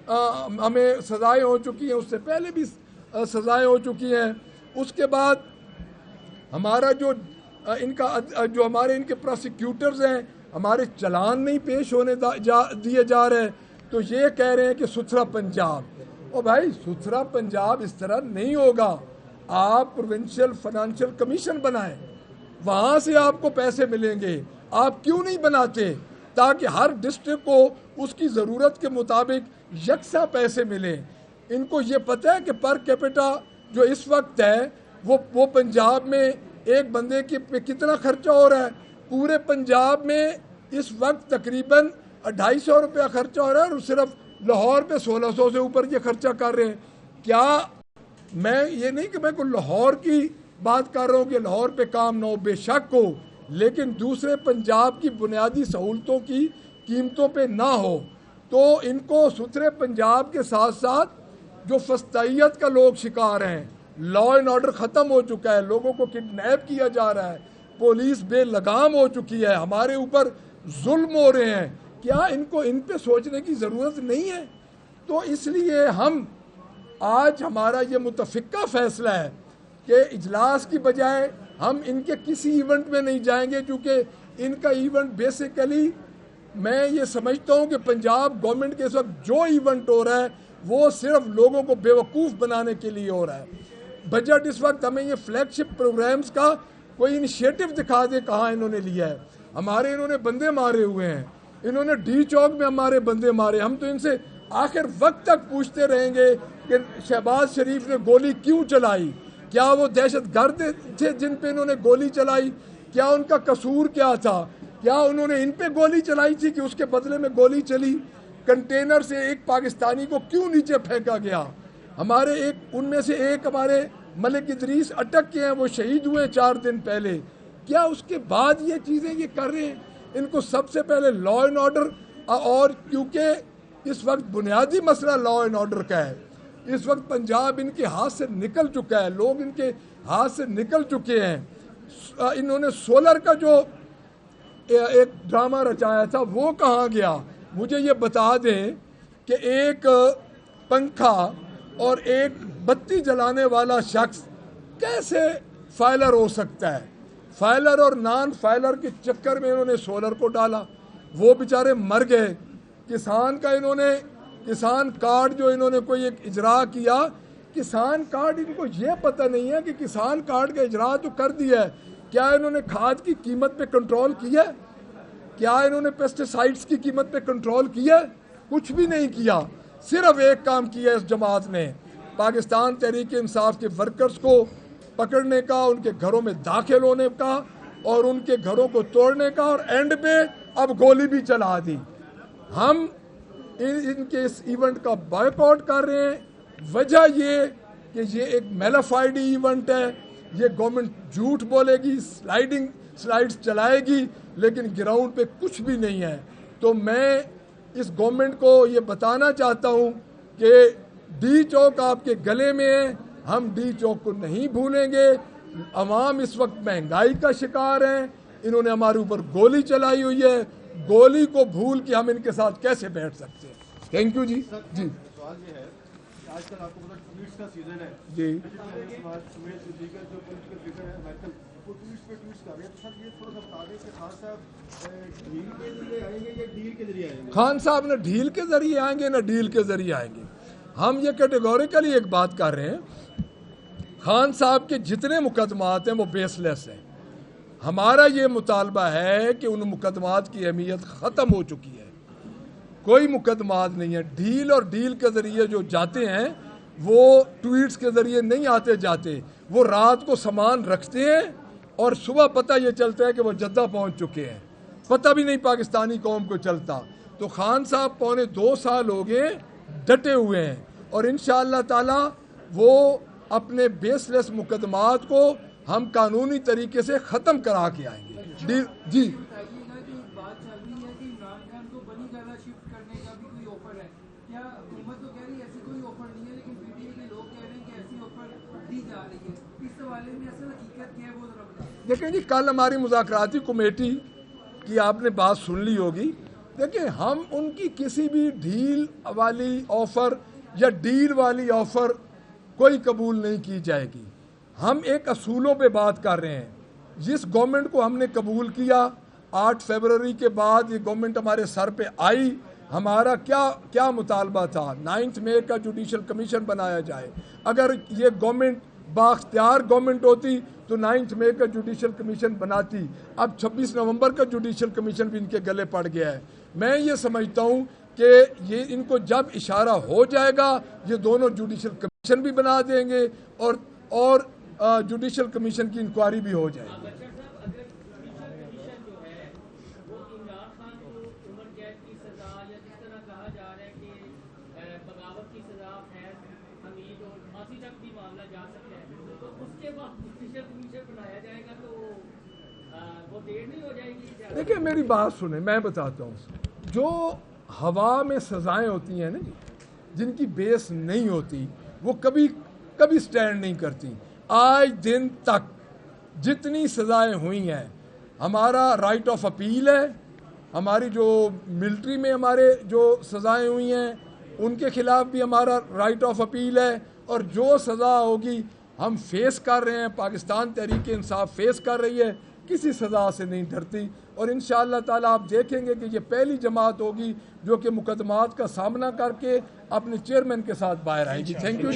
ہمیں سزائیں ہو چکی ہیں، اس سے پہلے بھی سزائیں ہو چکی ہیں. اس کے بعد ہمارا جو ہمارے ان کے پروسیکیوٹرز ہیں، ہمارے چلان نہیں پیش ہونے دیے جا رہے ہیں. تو یہ کہہ رہے ہیں کہ ستھرا پنجاب. او بھائی ستھرا پنجاب اس طرح نہیں ہوگا. آپ پروونشل فائنانشل کمیشن بنائیں، وہاں سے آپ کو پیسے ملیں گے. آپ کیوں نہیں بناتے تاکہ ہر ڈسٹرکٹ کو اس کی ضرورت کے مطابق یکساں پیسے ملیں. ان کو یہ پتہ ہے کہ پر کیپٹا جو اس وقت ہے وہ پنجاب میں ایک بندے پہ کتنا خرچہ ہو رہا ہے؟ پورے پنجاب میں اس وقت تقریباً 250 روپیہ خرچہ ہو رہا ہے، اور صرف لاہور پہ 1600 سے اوپر یہ خرچہ کر رہے ہیں. کیا میں یہ نہیں کہ میں کوئی لاہور کی بات کر رہا ہوں کہ لاہور پہ کام نہ ہو، بے شک ہو، لیکن دوسرے پنجاب کی بنیادی سہولتوں کی قیمتوں پہ نہ ہو. تو ان کو ستھرے پنجاب کے ساتھ ساتھ جو فسطائیت کا لوگ شکار ہیں، لا اینڈ آرڈر ختم ہو چکا ہے، لوگوں کو کڈنیپ کیا جا رہا ہے، پولیس بے لگام ہو چکی ہے، ہمارے اوپر ظلم ہو رہے ہیں، کیا ان پہ سوچنے کی ضرورت نہیں ہے؟ تو اس لیے آج ہمارا یہ متفقہ فیصلہ ہے کہ اجلاس کی بجائے ہم ان کے کسی ایونٹ میں نہیں جائیں گے، کیونکہ ان کا ایونٹ بیسیکلی میں یہ سمجھتا ہوں کہ پنجاب گورنمنٹ کے اس وقت جو ایونٹ ہو رہا ہے وہ صرف لوگوں کو بیوقوف بنانے کے لیے ہو رہا ہے. بجٹ اس وقت ہمیں یہ فلیگ شپ پروگرامز کا کوئی انیشیٹو دکھا دے کہاں انہوں نے لیا ہے. ہمارے انہوں نے بندے مارے ہوئے ہیں، انہوں نے ڈی چوک میں ہمارے بندے مارے. ہم تو ان سے آخر وقت تک پوچھتے رہیں گے کہ شہباز شریف نے گولی کیوں چلائی؟ کیا وہ دہشت گرد تھے جن پہ انہوں نے گولی چلائی؟ کیا ان کا قصور کیا تھا؟ کیا انہوں نے ان پہ گولی چلائی تھی کہ اس کے بدلے میں گولی چلی؟ کنٹینر سے ایک پاکستانی کو کیوں نیچے پھینکا گیا؟ ان میں سے ایک ہمارے ملک ادریس اٹک کے ہیں، وہ شہید ہوئے 4 دن پہلے. کیا اس کے بعد یہ چیزیں یہ کر رہے ہیں؟ ان کو سب سے پہلے لا اینڈ آرڈر، اور کیونکہ اس وقت بنیادی مسئلہ لا اینڈ آرڈر کا ہے. اس وقت پنجاب ان کے ہاتھ سے نکل چکا ہے، لوگ ان کے ہاتھ سے نکل چکے ہیں. انہوں نے سولر کا جو ایک ڈرامہ رچایا تھا وہ کہاں گیا؟ مجھے یہ بتا دیں کہ ایک پنکھا اور ایک بتی جلانے والا شخص کیسے فائلر ہو سکتا ہے؟ فائلر اور نان فائلر کے چکر میں انہوں نے سولر کو ڈالا، وہ بیچارے مر گئے. کسان کارڈ جو انہوں نے کوئی ایک اجرا کیا، کسان کارڈ ان کو یہ پتہ نہیں ہے کہ کسان کارڈ کا اجرا تو کر دیا ہے، کیا انہوں نے کھاد کی قیمت پہ کنٹرول کیا؟ کیا انہوں نے پیسٹیسائڈز کی قیمت پہ کنٹرول کیا؟ کچھ بھی نہیں کیا. صرف ایک کام کیا اس جماعت نے، پاکستان تحریک انصاف کے ورکرز کو پکڑنے کا، ان کے گھروں میں داخل ہونے کا اور ان کے گھروں کو توڑنے کا، اور اینڈ پہ اب گولی بھی چلا دی. ہم ان کے اس ایونٹ کا بائیکاٹ کر رہے ہیں. وجہ یہ کہ یہ ایک میلافائڈ ایونٹ ہے، یہ گورنمنٹ جھوٹ بولے گی، سلائیڈز چلائے گی، لیکن گراؤنڈ پہ کچھ بھی نہیں ہے. تو میں اس گورنمنٹ کو یہ بتانا چاہتا ہوں کہ ڈی چوک آپ کے گلے میں ہے، ہم ڈی چوک کو نہیں بھولیں گے. عوام اس وقت مہنگائی کا شکار ہیں، انہوں نے ہمارے اوپر گولی چلائی ہوئی ہے، گولی کو بھول کے ہم ان کے ساتھ کیسے بیٹھ سکتے ہیں؟ تھینک یو جی. سوال یہ ہے کہ آج کل آپ کو پتا ٹویٹس کا سیزن ہے جی، جو پولیٹیکل فگر ہے مائیکل، وہ ٹویٹس کر رہے ہیں. تو سر یہ تھوڑا سا بتا دیں کہ خان صاحب ڈھیل کے ذریعے آئیں گے یا ڈیل کے ذریعے آئیں گے؟ خان صاحب نہ ڈھیل کے ذریعے آئیں گے نہ ڈیل کے ذریعے آئیں گے. ہم یہ کیٹیگوریکلی ایک بات کر رہے ہیں، خان صاحب کے جتنے مقدمات ہیں وہ بیس لیس ہیں. ہمارا یہ مطالبہ ہے کہ ان مقدمات کی اہمیت ختم ہو چکی ہے، کوئی مقدمات نہیں ہے. ڈھیل اور ڈیل کے ذریعے جو جاتے ہیں وہ ٹویٹس کے ذریعے نہیں آتے جاتے، وہ رات کو سامان رکھتے ہیں اور صبح پتہ یہ چلتا ہے کہ وہ جدہ پہنچ چکے ہیں، پتہ بھی نہیں پاکستانی قوم کو چلتا. تو خان صاحب 2.25 سال ہو گئے ڈٹے ہوئے ہیں، اور انشاءاللہ تعالی وہ اپنے بیس لیس مقدمات کو ہم قانونی طریقے سے ختم کرا کے آئیں گے. جی دیکھیں جی، کل ہماری مذاکراتی کمیٹی کی آپ نے بات سن لی ہوگی. دیکھیں ہم ان کی کسی بھی ڈھیل والی آفر یا ڈیل والی آفر کوئی قبول نہیں کی جائے گی. ہم ایک اصولوں پہ بات کر رہے ہیں. جس گورنمنٹ کو ہم نے قبول کیا 8 فروری کے بعد یہ گورنمنٹ ہمارے سر پہ آئی, ہمارا کیا مطالبہ تھا؟ 9 مئی کا جوڈیشل کمیشن بنایا جائے. اگر یہ گورنمنٹ بااختیار گورنمنٹ ہوتی تو 9 مئی کا جوڈیشل کمیشن بناتی. اب 26 نومبر کا جوڈیشل کمیشن بھی ان کے گلے پڑ گیا ہے. میں یہ سمجھتا ہوں کہ یہ ان کو جب اشارہ ہو جائے گا یہ دونوں جوڈیشل کمیشن بھی بنا دیں گے اور جوڈیشل کمیشن کی انکوائری بھی ہو جائے گی. دیکھیں میری بات سنیں, میں بتاتا ہوں. جو ہوا میں سزائیں ہوتی ہیں نا جن کی بیس نہیں ہوتی وہ کبھی سٹینڈ نہیں کرتی. آج دن تک جتنی سزائیں ہوئی ہیں ہمارا رائٹ آف اپیل ہے. ہماری جو ملٹری میں ہمارے جو سزائیں ہوئی ہیں ان کے خلاف بھی ہمارا رائٹ آف اپیل ہے, اور جو سزا ہوگی ہم فیس کر رہے ہیں. پاکستان تحریک انصاف فیس کر رہی ہے, کسی سزا سے نہیں ڈرتی. اور انشاءاللہ تعالیٰ آپ دیکھیں گے کہ یہ پہلی جماعت ہوگی جو کہ مقدمات کا سامنا کر کے اپنے چیئرمین کے ساتھ باہر آئے گی. Thank you.